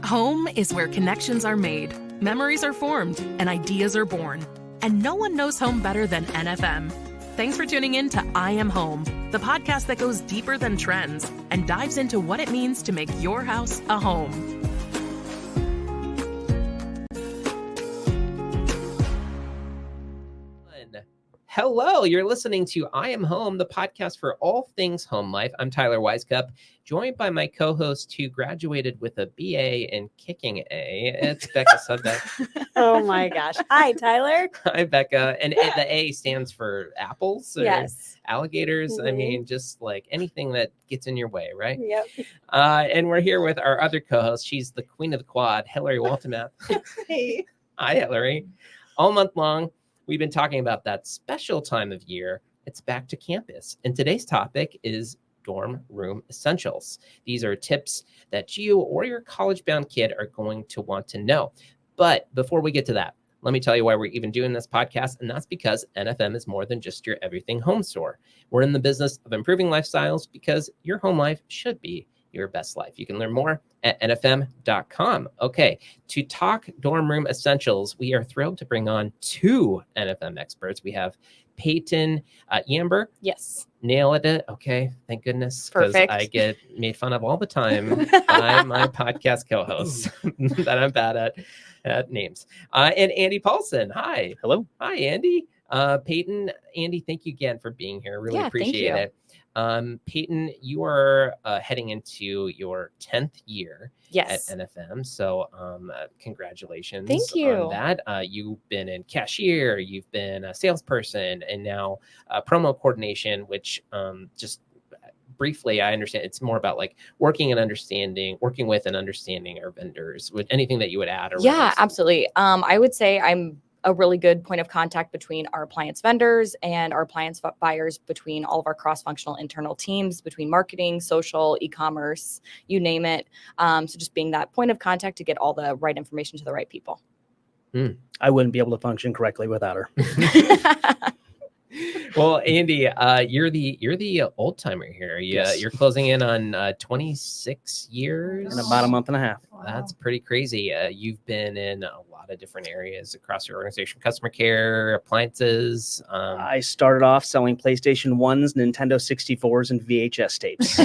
Home is where connections are made, memories are formed, and ideas are born. And no one knows home better than NFM. Thanks for tuning in to I Am Home, the podcast that goes deeper than trends and dives into what it means to make your house a home. Hello, you're listening to I Am Home, the podcast for all things home life. I'm Tyler Wisecup, joined by my co-host who graduated with a BA in kicking A. It's Becca Sudbeck. Oh my gosh. Hi, Tyler. Hi, Becca. And the A stands for apples or Yes. alligators. Mm-hmm. I mean, just like anything that gets in your way, right? Yep. And we're here with our other co-host. She's the queen of the quad, Hilary Waltemath. Hey. Hi, Hilary. All month long, we've been talking about that special time of year. It's back to campus. And today's topic is dorm room essentials. These are tips that you or your college-bound kid are going to want to know. But before we get to that, let me tell you why we're even doing this podcast. And that's because NFM is more than just your everything home store. We're in the business of improving lifestyles because your home life should be your best life. You can learn more at nfm.com. Okay, to talk dorm room essentials, we are thrilled to bring on two NFM experts. We have Peyton Yambor. Yes. Nailed it. Okay, thank goodness. Perfect. I get made fun of all the time by my podcast co-hosts that I'm bad at names. And Andy Paulsen. Hi. Hello. Hi, Andy. Peyton, Andy, thank you again for being here. Really appreciate it. Peyton, you are heading into your 10th year at NFM. So congratulations on that. You've been in cashier, you've been a salesperson, and now promo coordination, which just briefly, I understand it's more about like working with and understanding our vendors. With anything that you would add? Yeah, absolutely. I would say I'm a really good point of contact between our appliance vendors and our appliance buyers, between all of our cross-functional internal teams, between marketing, social, e-commerce, you name it. So just being that point of contact to get all the right information to the right people. I wouldn't be able to function correctly without her. Well, Andy, you're the old timer here. You're closing in on 26 years in about a month and a half. Wow. That's pretty crazy. You've been in a lot of different areas across your organization: customer care, appliances. I started off selling PlayStation 1s, Nintendo 64s, and VHS tapes.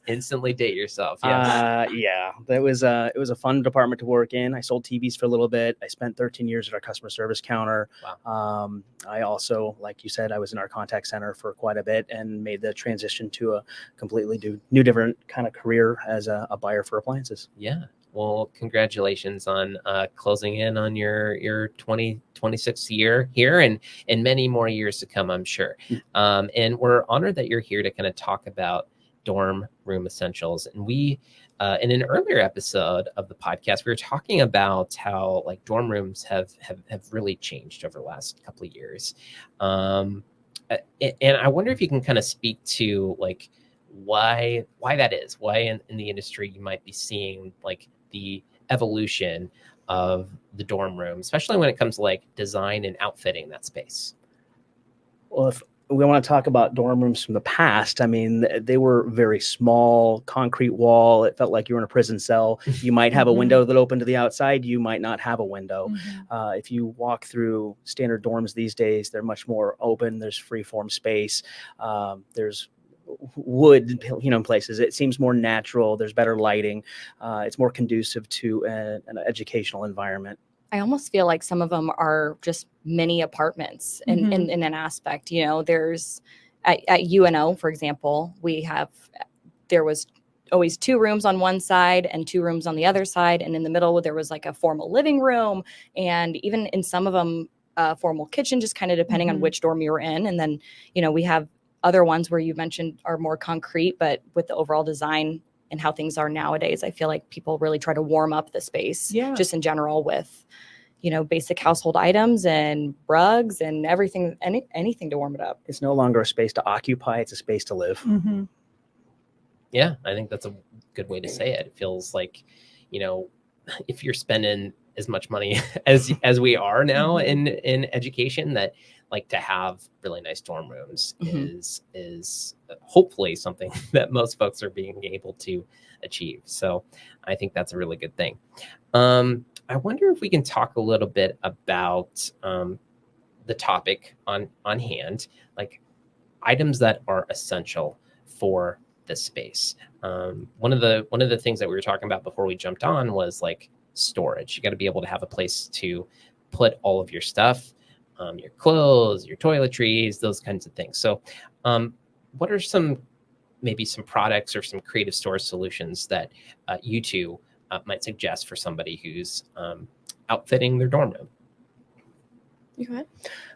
Instantly date yourself. Yes. Yeah, it was a fun department to work in. I sold TVs for a little bit. I spent 13 years at our customer service counter. Wow. I also, like you said, I was in our contact center for quite a bit and made the transition to a completely new different kind of career as a buyer for appliances. Yeah. Well, congratulations on closing in on your 26th year here and many more years to come, I'm sure. And we're honored that you're here to kind of talk about dorm room essentials. And we, in an earlier episode of the podcast, we were talking about how like dorm rooms have really changed over the last couple of years. And I wonder if you can kind of speak to like why that is, why in the industry you might be seeing like the evolution of the dorm room, especially when it comes to like design and outfitting that space. Well, if we want to talk about dorm rooms from the past, I mean, they were very small, concrete wall. It felt like you were in a prison cell. You might have a window that opened to the outside. You might not have a window. If you walk through standard dorms these days, they're much more open. There's free-form space. There's wood, in places. It seems more natural. There's better lighting. It's more conducive to an educational environment. I almost feel like some of them are just mini apartments in an aspect. There's at UNO, for example, there was always 2 rooms on one side and 2 rooms on the other side. And in the middle, there was like a formal living room. And even in some of them, a formal kitchen, just kind of depending on which dorm you were in. And then, we have other ones where you mentioned are more concrete, but with the overall design and how things are nowadays, I feel like people really try to warm up the space just in general with, basic household items and rugs and everything, anything to warm it up. It's no longer a space to occupy. It's a space to live. Yeah, I think that's a good way to say it. It feels like, if you're spending as much money as we are now in education, that like to have really nice dorm rooms is hopefully something that most folks are being able to achieve. So I think that's a really good thing. I wonder if we can talk a little bit about the topic on hand, like items that are essential for the space. One of the things that we were talking about before we jumped on was like storage. You got to be able to have a place to put all of your stuff, your clothes, your toiletries, those kinds of things. So what are maybe some products or some creative storage solutions that you two might suggest for somebody who's outfitting their dorm room? You go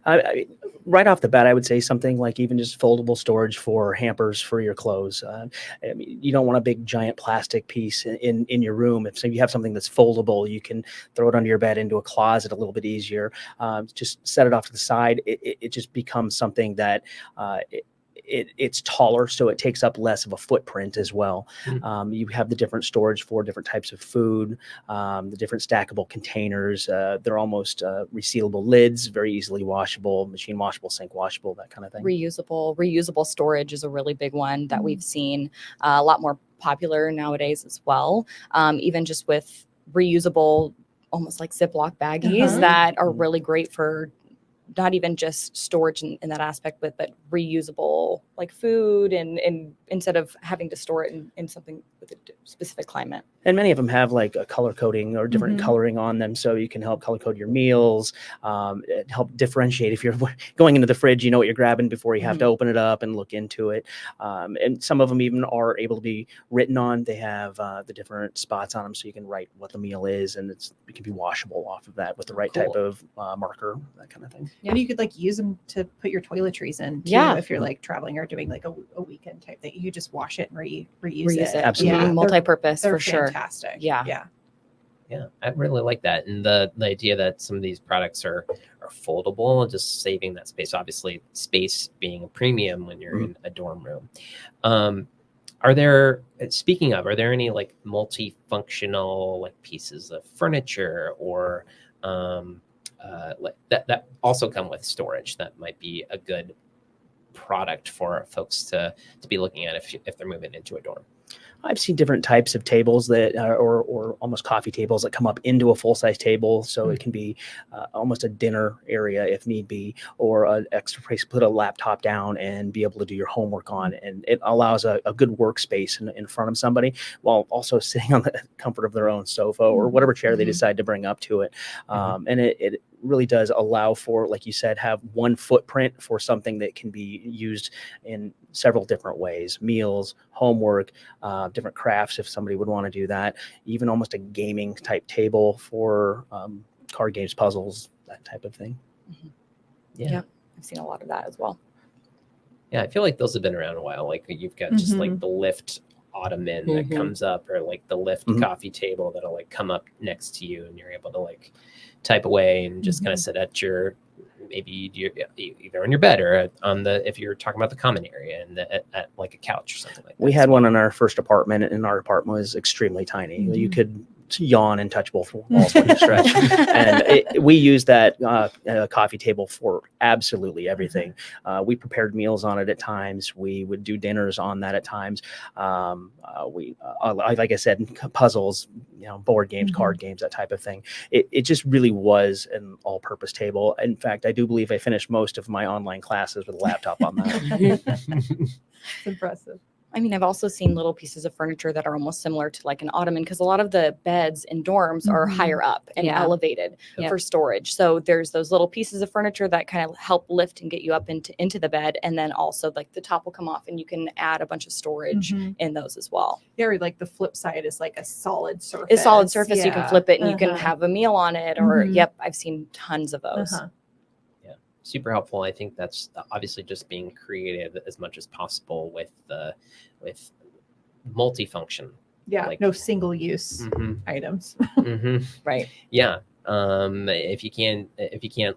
ahead. Right off the bat, I would say something like even just foldable storage for hampers for your clothes. I mean, you don't want a big giant plastic piece in your room. If you have something that's foldable, you can throw it under your bed into a closet a little bit easier. Just set it off to the side. It just becomes something that it's taller, so it takes up less of a footprint as well. You have the different storage for different types of food, the different stackable containers. They're almost resealable lids, very easily washable, machine washable, sink washable, that kind of thing. Reusable storage is a really big one that we've seen a lot more popular nowadays as well. Even just with reusable, almost like Ziploc baggies that are really great for not even just storage in that aspect, but reusable like food and instead of having to store it in something with a specific climate. And many of them have like a color coding or different coloring on them. So you can help color code your meals, help differentiate. If you're going into the fridge, you know what you're grabbing before you have to open it up and look into it. And some of them even are able to be written on. They have the different spots on them so you can write what the meal is, and it can be washable off of that with the right type of marker, that kind of thing. Yeah. And you could like use them to put your toiletries in too, if you're like traveling or doing like a weekend type thing. You just wash it and reuse it. Absolutely. Yeah, Multi-purpose they're for sure. Fantastic. Yeah. I really like that. And the idea that some of these products are foldable and just saving that space, obviously space being a premium when you're in a dorm room. Are there any like multifunctional like pieces of furniture or like that also come with storage that might be a good product for folks to be looking at if they're moving into a dorm? I've seen different types of tables that are, or almost coffee tables that come up into a full-size table. So it can be almost a dinner area if need be, or an extra place to put a laptop down and be able to do your homework on. And it allows a good workspace in front of somebody while also sitting on the comfort of their own sofa or whatever chair they decide to bring up to it. And it really does allow for, like you said, have one footprint for something that can be used in several different ways: meals, homework, different crafts if somebody would want to do that, even almost a gaming type table for card games, puzzles, that type of thing. Yeah, I've seen a lot of that as well. Yeah, I feel like those have been around a while. Like you've got just like the lift ottoman that comes up, or like the lift coffee table that'll like come up next to you, and you're able to like type away and just kind of sit at your, maybe either on your bed or on if you're talking about the common area and at like a couch or something like that. We had one in our first apartment, and our apartment was extremely tiny. You could yawn and touch both walls when you stretch. And we used that coffee table for absolutely everything. We prepared meals on it at times. We would do dinners on that at times. Like I said, puzzles, board games, card games, that type of thing. It just really was an all-purpose table. In fact, I do believe I finished most of my online classes with a laptop on that. It's impressive. I mean, I've also seen little pieces of furniture that are almost similar to like an ottoman, because a lot of the beds in dorms are higher up and elevated for storage. So there's those little pieces of furniture that kind of help lift and get you up into the bed. And then also like the top will come off and you can add a bunch of storage in those as well. Yeah, or like the flip side is like a solid surface. It's solid surface. You can flip it and you can have a meal on it, or I've seen tons of those. Super helpful. I think that's obviously just being creative as much as possible with multifunction. Yeah, like, no single use items. Right. Yeah. If you can't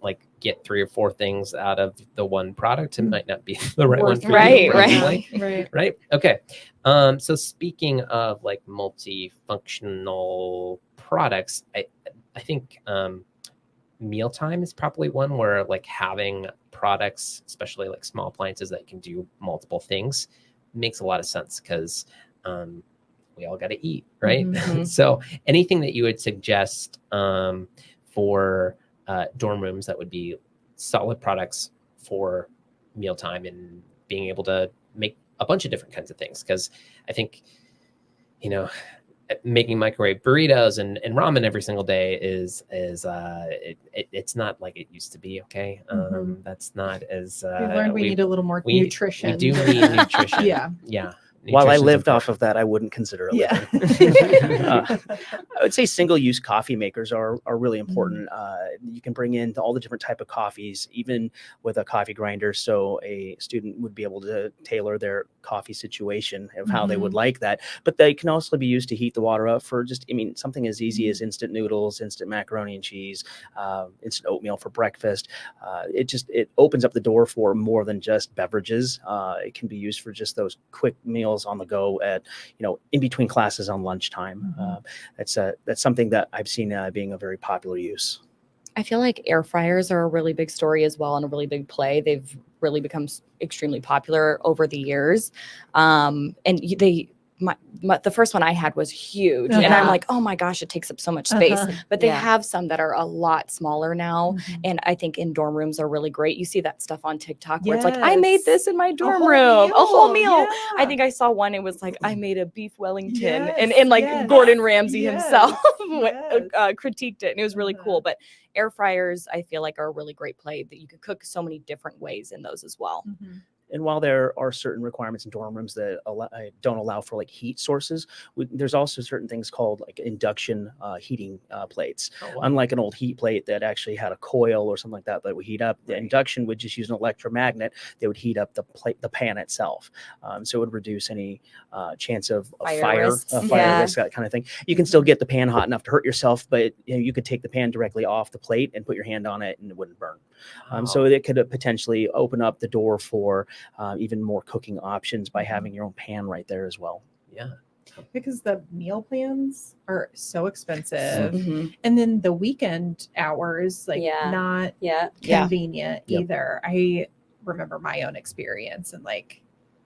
like get 3 or 4 things out of the one product, it might not be the right one for you. Right. Okay. So speaking of like multifunctional products, I think mealtime is probably one where like having products, especially like small appliances that can do multiple things, makes a lot of sense because we all got to eat, right? Mm-hmm. So anything that you would suggest for dorm rooms that would be solid products for mealtime and being able to make a bunch of different kinds of things? Because I think, making microwave burritos and ramen every single day it's not like it used to be. Okay. That's not as we learned we need a little more nutrition. We do need nutrition. Yeah. While I Nutrition's lived important. off of that, I wouldn't consider it. Yeah. I would say single-use coffee makers are really important. You can bring in all the different type of coffees, even with a coffee grinder. So a student would be able to tailor their coffee situation of how they would like that. But they can also be used to heat the water up for something as easy as instant noodles, instant macaroni and cheese, instant oatmeal for breakfast. It opens up the door for more than just beverages. It can be used for just those quick meals on the go at in between classes on lunchtime. That's something that I've seen being a very popular use. I feel like air fryers are a really big story as well and a really big play. They've really become extremely popular over the years, and the first one I had was huge, and I'm like, oh my gosh, it takes up so much space. But they have some that are a lot smaller now, and I think in dorm rooms are really great. You see that stuff on TikTok where it's like, I made this in my dorm room, a whole meal. Yeah. I think I saw one. It was like, I made a beef Wellington, and like Gordon Ramsay himself critiqued it, and it was really cool. But air fryers, I feel like, are a really great play that you could cook so many different ways in those as well. And while there are certain requirements in dorm rooms that don't allow for like heat sources, there's also certain things called like induction heating plates. Oh, wow. Unlike an old heat plate that actually had a coil or something like that would heat up, the induction would just use an electromagnet. They would heat up the pan itself. So it would reduce any chance of fire risk, that kind of thing. You can still get the pan hot enough to hurt yourself, but you could take the pan directly off the plate and put your hand on it and it wouldn't burn. So it could potentially open up the door for even more cooking options by having your own pan right there as well. Yeah. Because the meal plans are so expensive. And then the weekend hours, not convenient either. I remember my own experience and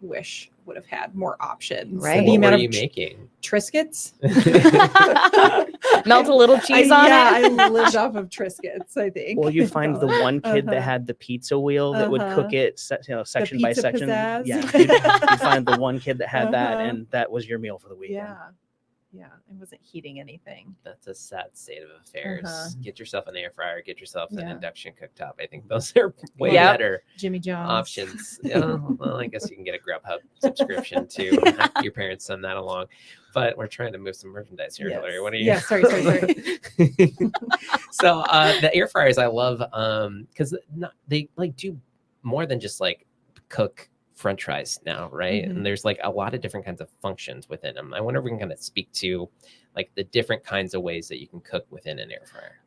wish would have had more options. Right. What were you making? Triscuits. Melt a little cheese on it. I lived off of Triscuits, I think. Well, you find the one kid that had the pizza wheel that would cook it, section by section. Pizzazz. Yeah, you find the one kid that had that, and that was your meal for the weekend. Yeah, I wasn't heating anything. That's a sad state of affairs. Get yourself an air fryer, get yourself an induction cooktop. I think those are way better Jimmy John's options. Well, I guess you can get a Grubhub subscription too. Have your parents send that along. But we're trying to move some merchandise here, Hilary. What are you? Yeah, sorry. So the air fryers I love because they do more than just cook French fries now, right? And there's a lot of different kinds of functions within them. I wonder if we can kind of speak to the different kinds of ways that you can cook within an air fryer.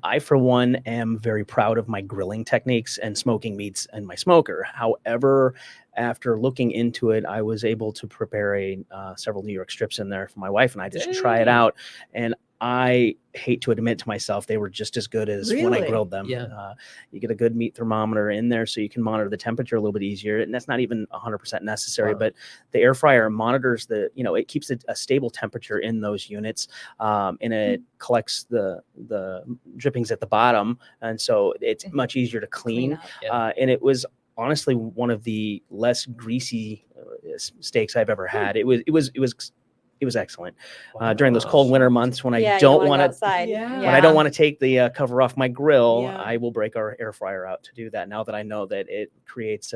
I, for one, am very proud of my grilling techniques and smoking meats in my smoker. However, after looking into it, I was able to prepare several New York strips in there for my wife and I just try it out. And I hate to admit to myself, they were just as good as when I grilled them. Yeah. You get a good meat thermometer in there so you can monitor the temperature a little bit easier. And that's not even 100% necessary, but the air fryer monitors it keeps a stable temperature in those units, and it collects the drippings at the bottom. And so it's much easier to clean. And it was honestly one of the less greasy steaks I've ever had. It was excellent during those cold winter months when I don't want to. When I don't want to take the cover off my grill, I will break our air fryer out to do that. Now that I know that it creates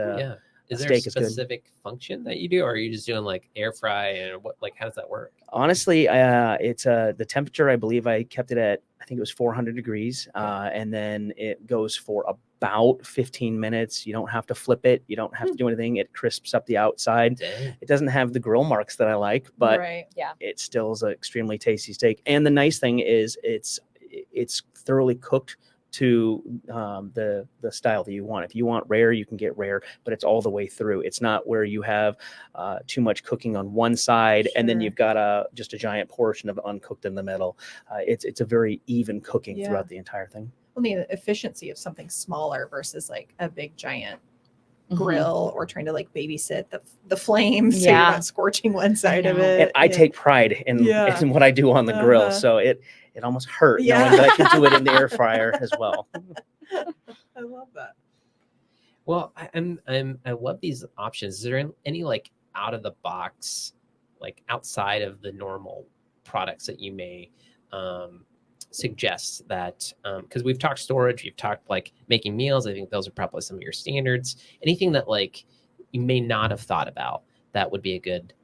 Is there a specific function that you do, or are you just doing air fry and what? How does that work? Honestly, it's the temperature. I believe I kept it at, I think it was 400 degrees, and then it goes for about 15 minutes. You don't have to flip it. You don't have to do anything. It crisps up the outside. Dang. It doesn't have the grill marks that I like, but it still is an extremely tasty steak. And the nice thing is it's thoroughly cooked to the style that you want. If you want rare, you can get rare, but it's all the way through. It's not where you have too much cooking on one side and then you've got just a giant portion of uncooked in the middle. It's a very even cooking throughout the entire thing. Well, the efficiency of something smaller versus like a big giant grill or trying to like babysit the flames so you're not scorching one side of it. And I take pride in what I do on the grill, so it almost hurt knowing that I can do it in the air fryer as well. I love that. Well, I love these options. Is there any like out of the box, like outside of the normal products that you may suggest that, because we've talked storage, we've talked like making meals. I think those are probably some of your standards. Anything that like you may not have thought about that would be a good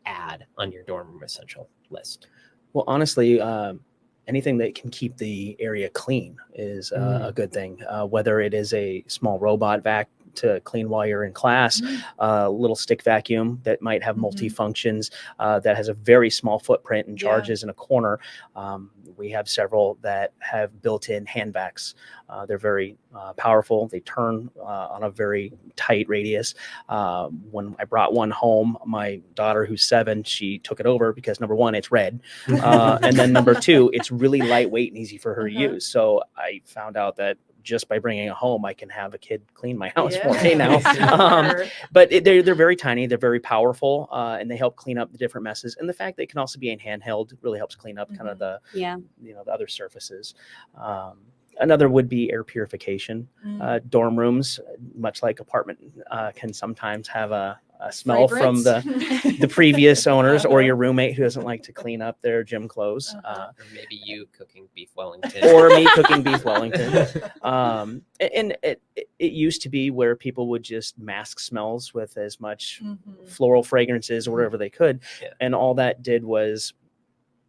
add on your dorm room essential list? Well, honestly, anything that can keep the area clean is a good thing, whether it is a small robot vac to clean while you're in class, a little stick vacuum that might have multi-functions, that has a very small footprint and charges in a corner. We have several that have built-in hand vacs. They're very powerful. They turn on a very tight radius. When I brought one home, my daughter, who's 7, she took it over because number one, it's red. And then number two, it's really lightweight and easy for her to use. So I found out that just by bringing it home, I can have a kid clean my house for me now. But they're very tiny, they're very powerful, and they help clean up the different messes. And the fact that it can also be in handheld really helps clean up kind of the the other surfaces. Another would be air purification. Dorm rooms, much like apartment, can sometimes have a smell from the previous owners or your roommate who doesn't like to clean up their gym clothes. Or maybe you cooking beef Wellington. Or me cooking beef Wellington. And it used to be where people would just mask smells with as much floral fragrances or whatever they could. And all that did was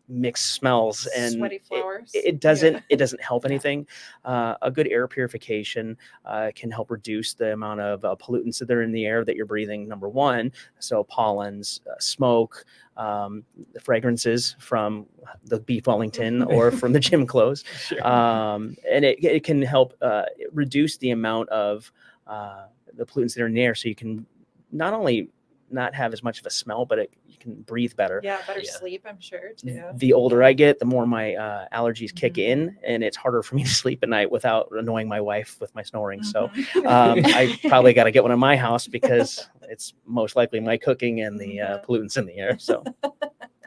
mixed smells, and sweaty flowers. It doesn't help anything. A good air purification can help reduce the amount of pollutants that are in the air that you're breathing, number one. So pollens, smoke, the fragrances from the beef Wellington or from the gym clothes. And it can help reduce the amount of the pollutants that are in the air, so you can not only not have as much of a smell, but you can breathe better. Better sleep, I'm sure, too. The older I get, the more my allergies kick in, and it's harder for me to sleep at night without annoying my wife with my snoring. So I probably got to get one in my house because it's most likely my cooking and the pollutants in the air. So.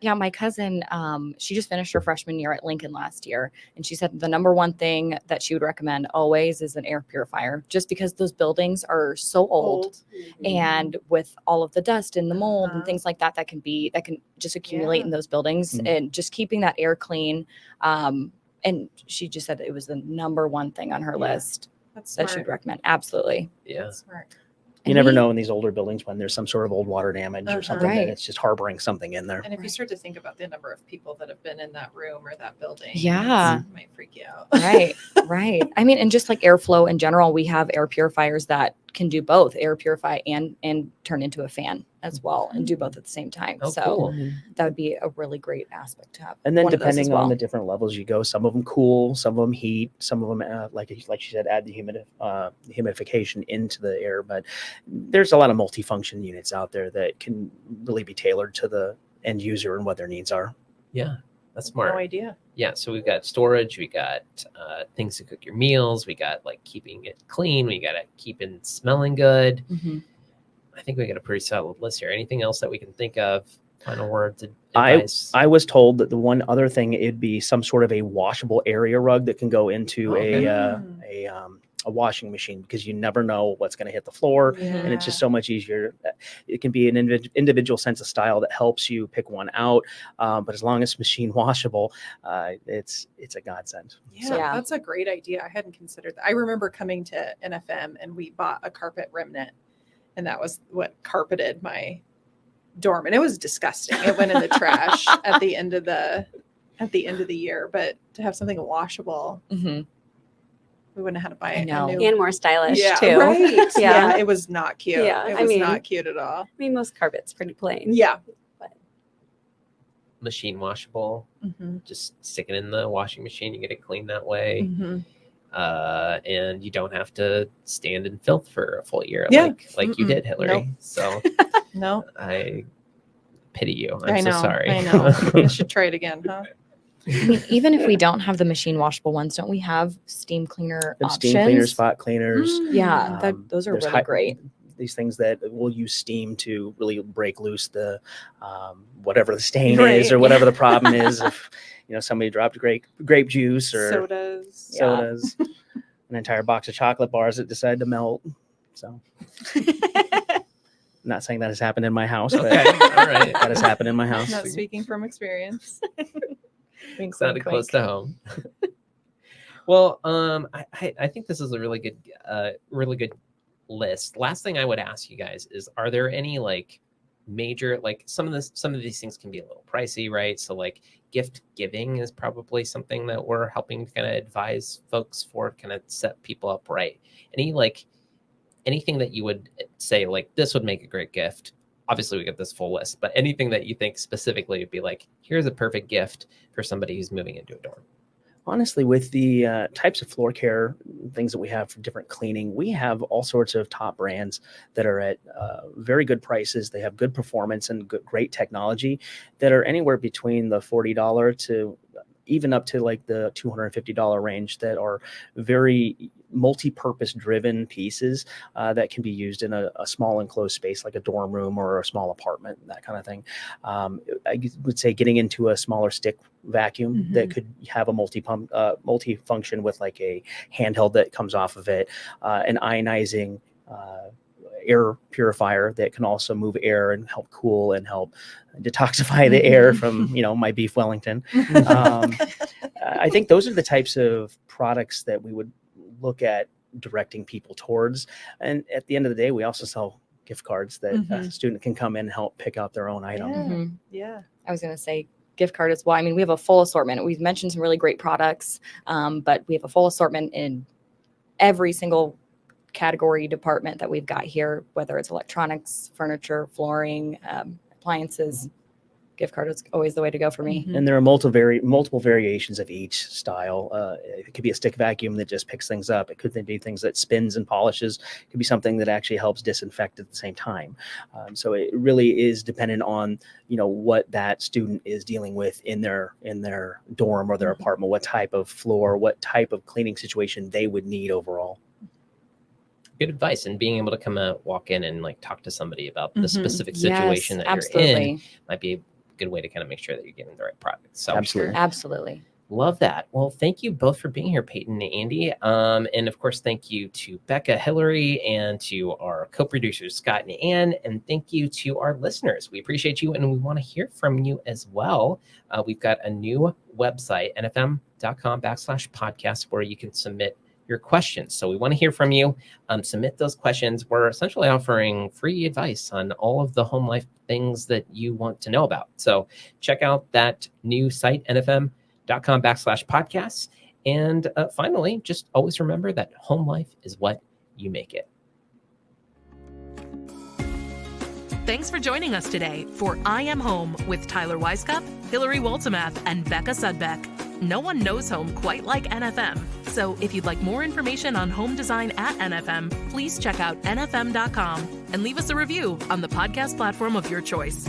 Yeah, my cousin, she just finished her freshman year at Lincoln last year. And she said the number one thing that she would recommend always is an air purifier, just because those buildings are so old. And with all of the dust and the mold and things like that, that can just accumulate in those buildings, and just keeping that air clean. And she just said it was the number one thing on her list that she would recommend. Absolutely. Yeah. That's smart. You never know in these older buildings when there's some sort of old water damage or something that it's just harboring something in there. And if you start to think about the number of people that have been in that room or that building, it might freak you out. Right. I mean, and just like airflow in general, we have air purifiers that can do both, air purify and turn into a fan as well, and do both at the same time. Cool. That would be a really great aspect to have. And then depending on the different levels you go, some of them cool, some of them heat, some of them, like you said, add the humidification into the air. But there's a lot of multifunction units out there that can really be tailored to the end user and what their needs are. Yeah, that's smart. No idea. Yeah, so we've got storage, we got things to cook your meals, we got like keeping it clean, we got to keep it smelling good. I think we got a pretty solid list here. Anything else that we can think of? Final words, advice? I was told that the one other thing, it'd be some sort of a washable area rug that can go into a washing machine, because you never know what's going to hit the floor, and it's just so much easier. It can be an individual sense of style that helps you pick one out, but as long as it's machine washable, it's a godsend. That's a great idea. I hadn't considered that. I remember coming to NFM and we bought a carpet remnant, and that was what carpeted my dorm, and it was disgusting. It went in the trash at the end of the year. But to have something washable, we wouldn't have had to buy a new, and more stylish too. Right? Yeah, it was not cute. Yeah, it was not cute at all. I mean, most carpet's pretty plain. Yeah, but machine washable. Just stick it in the washing machine. You get it clean that way. And you don't have to stand in filth for a full year like you did, Hilary. Nope. So no, I pity you. I'm so sorry. I know. I should try it again, huh? I mean, even if we don't have the machine washable ones, don't we have steam cleaner options? Steam cleaners, spot cleaners. Yeah, those are really great. These things that will use steam to really break loose the whatever the stain is or whatever the problem is. If somebody dropped grape juice or sodas, an entire box of chocolate bars that decided to melt. So, I'm not saying that has happened in my house, but Okay, all right. that has happened in my house. Not speaking from experience. Sounded close to home. Well, I think this is a really good list. Last thing I would ask you guys is, are there any like major, like some of these things can be a little pricey, right? So like gift giving is probably something that we're helping kind of advise folks for, kind of set people up right. Anything that you would say like this would make a great gift? Obviously we get this full list, but anything that you think specifically would be like, here's a perfect gift for somebody who's moving into a dorm. Honestly, with the types of floor care things that we have for different cleaning, we have all sorts of top brands that are at very good prices. They have good performance and great technology that are anywhere between the $40 to even up to like the $250 range, that are very multi-purpose driven pieces that can be used in a small enclosed space like a dorm room or a small apartment, that kind of thing. I would say getting into a smaller stick vacuum that could have a multi-function with like a handheld that comes off of it, an ionizing air purifier that can also move air and help cool and help detoxify the air from my beef Wellington. I think those are the types of products that we would look at directing people towards. And at the end of the day, we also sell gift cards that a student can come in and help pick out their own item. Yeah. I was going to say gift card as well. I mean, we have a full assortment. We've mentioned some really great products, but we have a full assortment in every single category department that we've got here, whether it's electronics, furniture, flooring, appliances. Gift card is always the way to go for me. And there are multiple variations of each style. It could be a stick vacuum that just picks things up. It could be things that spins and polishes. It could be something that actually helps disinfect at the same time. So it really is dependent on what that student is dealing with in their dorm or their apartment, what type of floor, what type of cleaning situation they would need overall. Good advice, and being able to come out, walk in and like talk to somebody about the specific situation that you're in might be a good way to kind of make sure that you're getting the right product. So Absolutely. Love that. Well, thank you both for being here, Peyton and Andy. And of course, thank you to Becca, Hilary, and to our co-producers, Scott and Ann. And thank you to our listeners. We appreciate you, and we want to hear from you as well. We've got a new website, nfm.com/podcast, where you can submit your questions. So we want to hear from you. Submit those questions. We're essentially offering free advice on all of the home life things that you want to know about. So check out that new site, nfm.com/podcasts. And finally, just always remember that home life is what you make it. Thanks for joining us today for I Am Home with Tyler Weisskopf, Hilary Waltemath, and Becca Sudbeck. No one knows home quite like NFM. So if you'd like more information on home design at NFM, please check out nfm.com and leave us a review on the podcast platform of your choice.